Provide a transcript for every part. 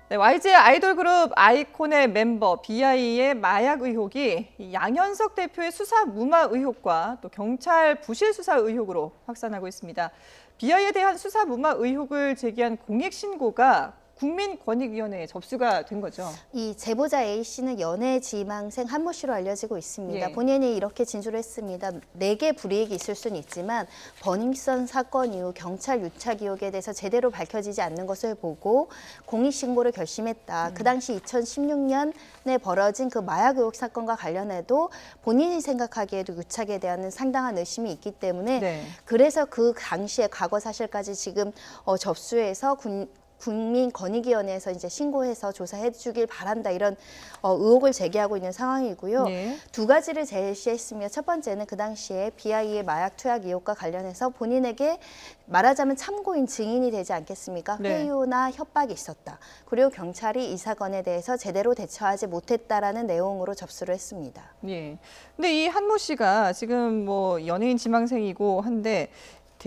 네, YG 아이돌 그룹 아이콘의 멤버 BI의 마약 의혹이 이 양현석 대표의 수사 무마 의혹과 또 경찰 부실 수사 의혹으로 확산하고 있습니다. BI에 대한 수사 무마 의혹을 제기한 공익 신고가 국민권익위원회에 접수가 된 거죠. 이 제보자 A씨는 연애 지망생 한모 씨로 알려지고 있습니다. 예. 본인이 이렇게 진술을 했습니다. 내게 불이익이 있을 수는 있지만 버닝썬 사건 이후 경찰 유착 의혹에 대해서 제대로 밝혀지지 않는 것을 보고 공익신고를 결심했다. 그 당시 2016년에 벌어진 그 마약 의혹 사건과 관련해도 본인이 생각하기에도 유착에 대한 상당한 의심이 있기 때문에 네. 그래서 그 당시의 과거 사실까지 지금 접수해서 국민권익위원회에서 이제 신고해서 조사해 주길 바란다 이런 의혹을 제기하고 있는 상황이고요. 예. 두 가지를 제시했으며 첫 번째는 그 당시에 BI의 마약 투약 의혹과 관련해서 본인에게 말하자면 참고인 증인이 되지 않겠습니까? 네. 회유나 협박이 있었다. 그리고 경찰이 이 사건에 대해서 제대로 대처하지 못했다라는 내용으로 접수를 했습니다. 예. 근데 이 한모 씨가 지금 뭐 연예인 지망생이고 한데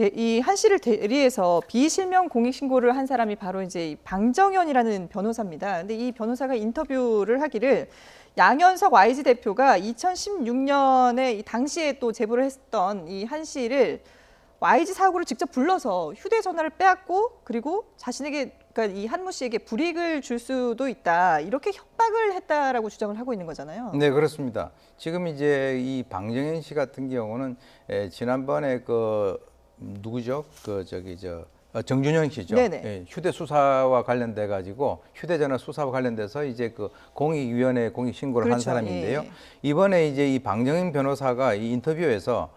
이 한 씨를 대리해서 비실명 공익 신고를 한 사람이 바로 이제 방정현이라는 변호사입니다. 근데 이 변호사가 인터뷰를 하기를 양현석 YG 대표가 2016년에 이 당시에 또 제보를 했던 이 한 씨를 YG 사옥으로 직접 불러서 휴대전화를 빼앗고 그리고 자신에게 그러니까 이 한모 씨에게 불이익을 줄 수도 있다 이렇게 협박을 했다라고 주장을 하고 있는 거잖아요. 네, 그렇습니다. 지금 이제 이 방정현 씨 같은 경우는 지난번에 누구죠? 정준영 씨죠. 네네. 예, 휴대 수사와 관련돼 가지고 휴대전화 수사와 관련돼서 이제 그 공익위원회 공익 신고를 한 그렇죠. 사람인데요. 예. 이번에 이제 이 방정현 변호사가 이 인터뷰에서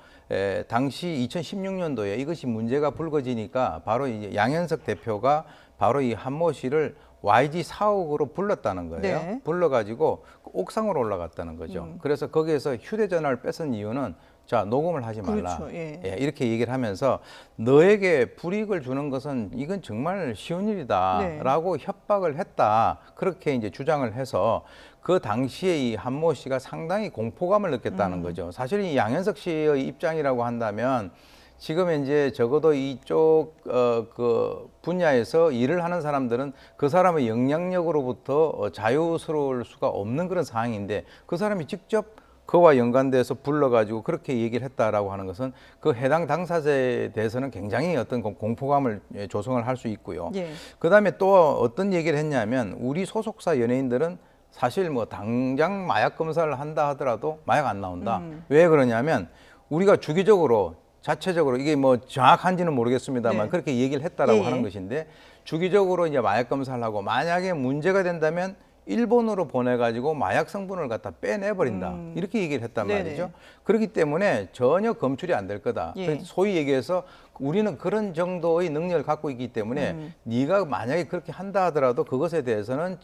당시 2016년도에 이것이 문제가 불거지니까 바로 이제 양현석 대표가 바로 이 한모 씨를 YG 사옥으로 불렀다는 거예요. 네. 불러가지고 옥상으로 올라갔다는 거죠. 그래서 거기에서 휴대전화를 뺏은 이유는 자, 녹음을 하지 말라. 그렇죠. 예. 이렇게 얘기를 하면서 너에게 불이익을 주는 것은 이건 정말 쉬운 일이다라고 협박을 했다. 그렇게 이제 주장을 해서 그 당시에 이 한모 씨가 상당히 공포감을 느꼈다는 거죠. 사실 이 양현석 씨의 입장이라고 한다면 지금 이제 적어도 이쪽 그 분야에서 일을 하는 사람들은 그 사람의 영향력으로부터 자유스러울 수가 없는 그런 상황인데 그 사람이 직접 그와 연관돼서 불러가지고 그렇게 얘기를 했다라고 하는 것은 그 해당 당사자에 대해서는 굉장히 어떤 공포감을 조성을 할 수 있고요. 예. 그다음에 또 어떤 얘기를 했냐면 우리 소속사 연예인들은 사실 뭐 당장 마약 검사를 한다 하더라도 마약 안 나온다. 왜 그러냐면 우리가 주기적으로 자체적으로 이게 뭐 정확한지는 모르겠습니다만 네. 그렇게 얘기를 했다라고 예. 하는 것인데 주기적으로 이제 마약 검사를 하고 만약에 문제가 된다면 일본으로 보내가지고 마약 성분을 갖다 빼내버린다. 이렇게 얘기를 했단 네네. 말이죠. 그렇기 때문에 전혀 검출이 안 될 거다. 예. 그래서 소위 얘기해서 우리는 그런 정도의 능력을 갖고 있기 때문에 네가 만약에 그렇게 한다 하더라도 그것에 대해서는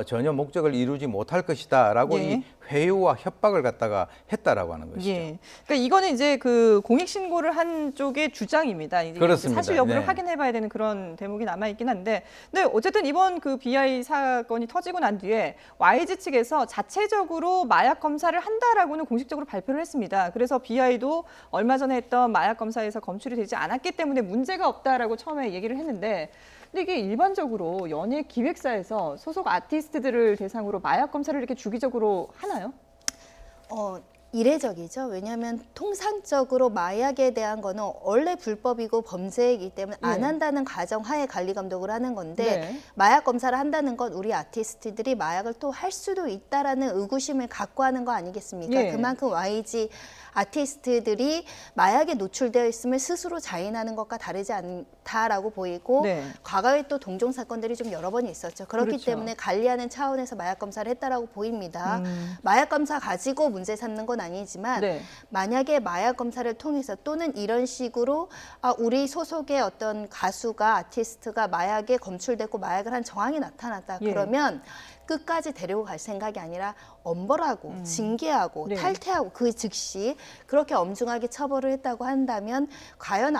전혀 목적을 이루지 못할 것이다라고 예. 이 회유와 협박을 갖다가 했다라고 하는 것이죠. 예. 그러니까 이거는 이제 그 공익 신고를 한 쪽의 주장입니다. 이제 그렇습니다. 사실 여부를 네. 확인해봐야 되는 그런 대목이 남아 있긴 한데, 근데 어쨌든 이번 그 BI 사건이 터지고 난 뒤에 YG 측에서 자체적으로 마약 검사를 한다라고는 공식적으로 발표를 했습니다. 그래서 BI도 얼마 전에 했던 마약 검사에서 검출이 되지 않았기 때문에 문제가 없다라고 처음에 얘기를 했는데. 근데 이게 일반적으로 연예 기획사에서 소속 아티스트들을 대상으로 마약 검사를 이렇게 주기적으로 하나요? 이례적이죠. 왜냐하면 통상적으로 마약에 대한 거는 원래 불법이고 범죄이기 때문에 안 네. 한다는 가정 하에 관리 감독을 하는 건데 네. 마약 검사를 한다는 건 우리 아티스트들이 마약을 또 할 수도 있다라는 의구심을 갖고 하는 거 아니겠습니까? 예. 그만큼 YG 아티스트들이 마약에 노출되어 있음을 스스로 자인하는 것과 다르지 않다라고 보이고 네. 과거에 또 동종 사건들이 좀 여러 번 있었죠. 그렇기 그렇죠. 때문에 관리하는 차원에서 마약 검사를 했다라고 보입니다. 마약 검사 가지고 문제 삼는 건 아니지만 네. 만약에 마약 검사를 통해서 또는 이런 식으로 우리 소속의 어떤 가수가 아티스트가 마약에 검출됐고 마약을 한 정황이 나타났다. 예. 그러면 끝까지 데리고 갈 생각이 아니라 엄벌하고 징계하고 네. 탈퇴하고 그 즉시 그렇게 엄중하게 처벌을 했다고 한다면 과연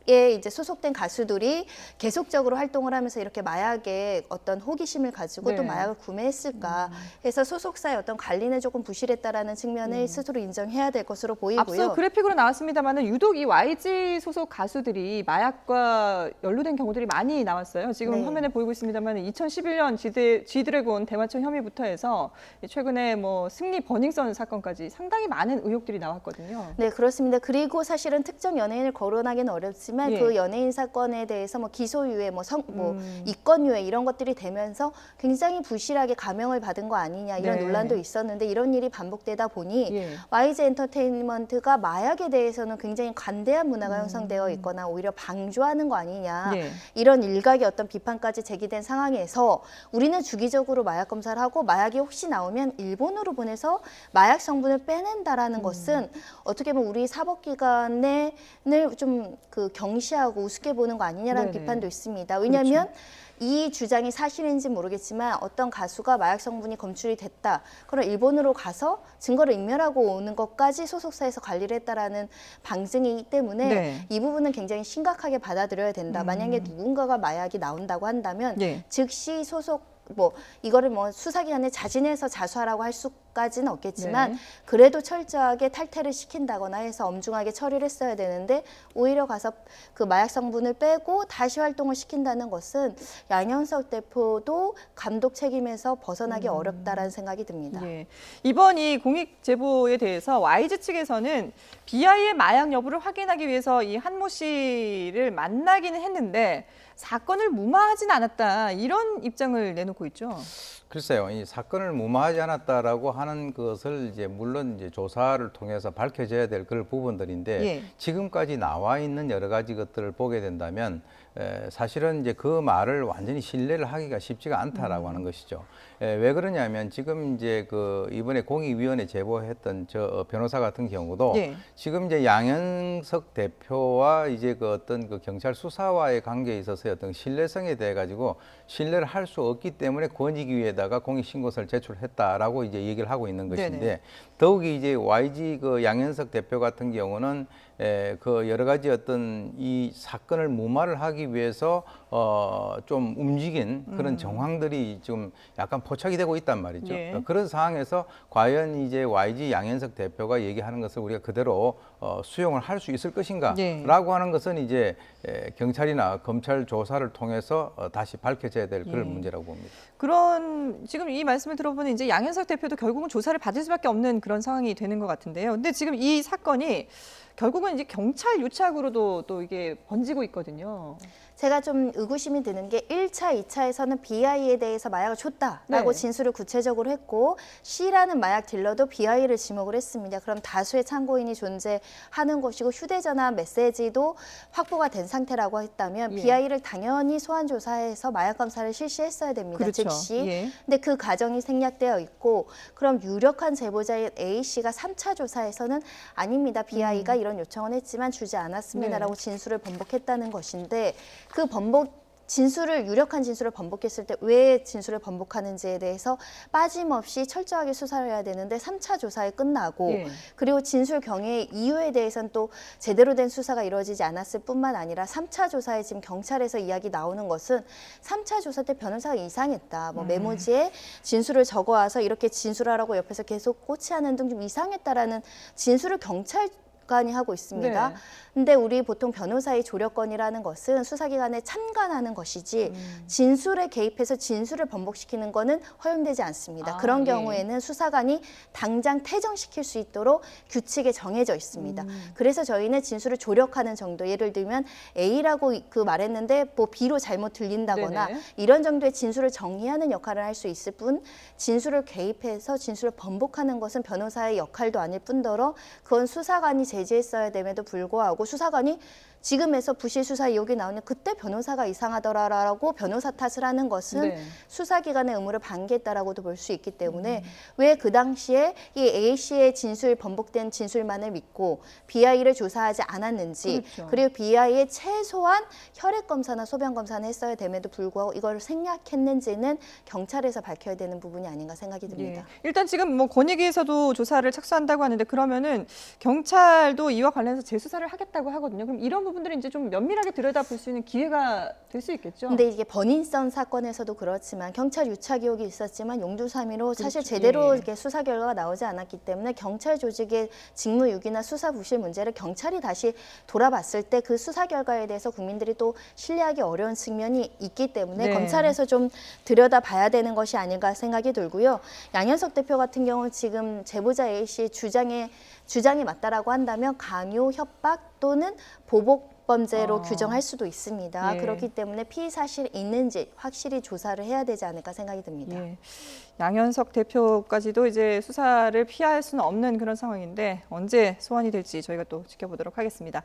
이제 소속된 가수들이 계속적으로 활동을 하면서 이렇게 마약에 어떤 호기심을 가지고 네. 또 마약을 구매했을까 해서 소속사의 어떤 관리는 조금 부실했다라는 측면을 스스로 인정해야 될 것으로 보이고요. 앞서 그래픽으로 나왔습니다만은 유독 이 YG 소속 가수들이 마약과 연루된 경우들이 많이 나왔어요. 지금 네. 화면에 보이고 있습니다만 2011년 G드래곤 대마초 혐의부터 해서 최근에 뭐 승리 버닝썬 사건까지 상당히 많은 의혹들이 나왔거든요. 네, 그렇습니다. 그리고 사실은 특정 연예인을 거론하기는 어렵지만 예. 그 연예인 사건에 대해서 뭐 기소유예, 이권유예 이런 것들이 되면서 굉장히 부실하게 감형을 받은 거 아니냐 이런 네. 논란도 있었는데 이런 일이 반복되다 보니 예. YG 엔터테인먼트가 마약에 대해서는 굉장히 관대한 문화가 형성되어 있거나 오히려 방조하는 거 아니냐 예. 이런 일각의 어떤 비판까지 제기된 상황에서 우리는 주기적으로 마약 검사를 하고 마약이 혹시 나오면 일본으로 보내서 마약 성분을 빼낸다라는 것은 어떻게 보면 우리 사법기관을 좀 그 경시하고 우습게 보는 거 아니냐라는 네네. 비판도 있습니다. 왜냐하면 이 주장이 사실인지 모르겠지만 어떤 가수가 마약 성분이 검출이 됐다. 그럼 일본으로 가서 증거를 인멸하고 오는 것까지 소속사에서 관리를 했다라는 방증이기 때문에 네. 이 부분은 굉장히 심각하게 받아들여야 된다. 만약에 누군가가 마약이 나온다고 한다면 예. 즉시 소속 이거를 수사기관에 자진해서 자수하라고 할 수까지는 없겠지만 네. 그래도 철저하게 탈퇴를 시킨다거나 해서 엄중하게 처리를 했어야 되는데 오히려 가서 그 마약 성분을 빼고 다시 활동을 시킨다는 것은 양현석 대표도 감독 책임에서 벗어나기 어렵다라는 생각이 듭니다. 예. 이번 이 공익 제보에 대해서 YG 측에서는 비아이의 마약 여부를 확인하기 위해서 이 한모 씨를 만나기는 했는데 사건을 무마하진 않았다 이런 입장을 내놓고 있죠. 글쎄요, 이 사건을 무마하지 않았다라고 하는 것을 이제 물론 이제 조사를 통해서 밝혀져야 될 그런 부분들인데 예. 지금까지 나와 있는 여러 가지 것들을 보게 된다면 사실은 이제 그 말을 완전히 신뢰를 하기가 쉽지가 않다라고 하는 것이죠. 왜 그러냐면 지금 이제 그 이번에 공익위원회 제보했던 저 변호사 같은 경우도 예. 지금 이제 양현석 대표와 이제 그 어떤 그 경찰 수사와의 관계에 있어서의 어떤 신뢰성에 대해 가지고 신뢰를 할 수 없기 때문에 권익위에다가 공익신고서를 제출했다라고 이제 얘기를 하고 있는 것인데 네네. 더욱이 이제 YG 그 양현석 대표 같은 경우는 그 여러 가지 어떤 이 사건을 무마를 하기 위해서 좀 움직인 그런 정황들이 지금 약간 포착이 되고 있단 말이죠. 예. 그런 상황에서 과연 이제 YG 양현석 대표가 얘기하는 것을 우리가 그대로 수용을 할 수 있을 것인가라고 예. 하는 것은 이제 경찰이나 검찰 조사를 통해서 다시 밝혀져야 될 그런 예. 문제라고 봅니다. 그런 지금 이 말씀을 들어보니 이제 양현석 대표도 결국은 조사를 받을 수밖에 없는 그런 상황이 되는 것 같은데요. 근데 지금 이 사건이 결국은 이제 경찰 유착으로도 또 이게 번지고 있거든요. 제가 좀 의구심이 드는 게 1차, 2차에서는 BI에 대해서 마약을 줬다라고 네. 진술을 구체적으로 했고 C라는 마약 딜러도 BI를 지목을 했습니다. 그럼 다수의 참고인이 존재하는 것이고 휴대전화 메시지도 확보가 된 상태라고 했다면 예. BI를 당연히 소환 조사해서 마약 검사를 실시했어야 됩니다. 그렇죠. 즉시. 예. 근데 그 과정이 생략되어 있고 그럼 유력한 제보자인 A씨가 3차 조사에서는 아닙니다. BI가 이런 요청을 했지만 주지 않았습니다라고 네. 진술을 번복했다는 것인데 그 유력한 진술을 번복했을 때 왜 진술을 번복하는지에 대해서 빠짐없이 철저하게 수사를 해야 되는데 3차 조사에 끝나고 예. 그리고 진술 경위 이유에 대해서는 또 제대로 된 수사가 이루어지지 않았을 뿐만 아니라 3차 조사에 지금 경찰에서 이야기 나오는 것은 3차 조사 때 변호사가 이상했다. 메모지에 진술을 적어와서 이렇게 진술하라고 옆에서 계속 꼬치하는 등 좀 이상했다라는 진술을 경찰관이 하고 있습니다. 네. 근데 우리 보통 변호사의 조력권이라는 것은 수사기관에 참관하는 것이지 진술에 개입해서 진술을 번복시키는 거는 허용되지 않습니다. 그런 예. 경우에는 수사관이 당장 퇴정시킬 수 있도록 규칙에 정해져 있습니다. 그래서 저희는 진술을 조력하는 정도, 예를 들면 A라고 말했는데 B로 잘못 들린다거나 네네. 이런 정도의 진술을 정리하는 역할을 할 수 있을 뿐 진술을 개입해서 진술을 번복하는 것은 변호사의 역할도 아닐 뿐더러 그건 수사관이 제지했어야 됨에도 불구하고 수사관이 지금에서 부실 수사 의혹이 나오면 그때 변호사가 이상하더라라고 변호사 탓을 하는 것은 네. 수사기관의 의무를 방기했다라고도 볼 수 있기 때문에 왜 그 당시에 이 A씨의 번복된 진술만을 믿고 BI를 조사하지 않았는지 그렇죠. 그리고 BI의 최소한 혈액 검사나 소변 검사는 했어야 됨에도 불구하고 이걸 생략했는지는 경찰에서 밝혀야 되는 부분이 아닌가 생각이 듭니다. 예. 일단 지금 권익위에서도 조사를 착수한다고 하는데 그러면은 경찰 날도 이와 관련해서 재수사를 하겠다고 하거든요. 그럼 이런 부분들을 이제 좀 면밀하게 들여다볼 수 있는 기회가 될 수 있겠죠. 근데 이게 버닝썬 사건에서도 그렇지만 경찰 유착 의혹이 있었지만 용두사미로 사실 그렇죠. 제대로 예. 이렇게 수사 결과가 나오지 않았기 때문에 경찰 조직의 직무유기나 수사 부실 문제를 경찰이 다시 돌아봤을 때 그 수사 결과에 대해서 국민들이 또 신뢰하기 어려운 측면이 있기 때문에 네. 검찰에서 좀 들여다봐야 되는 것이 아닌가 생각이 들고요. 양현석 대표 같은 경우 지금 제보자 A씨 주장이 맞다라고 한다면 강요, 협박 또는 보복 범죄로 규정할 수도 있습니다. 예. 그렇기 때문에 피의 사실이 있는지 확실히 조사를 해야 되지 않을까 생각이 듭니다. 예. 양현석 대표까지도 이제 수사를 피할 수는 없는 그런 상황인데 언제 소환이 될지 저희가 또 지켜보도록 하겠습니다.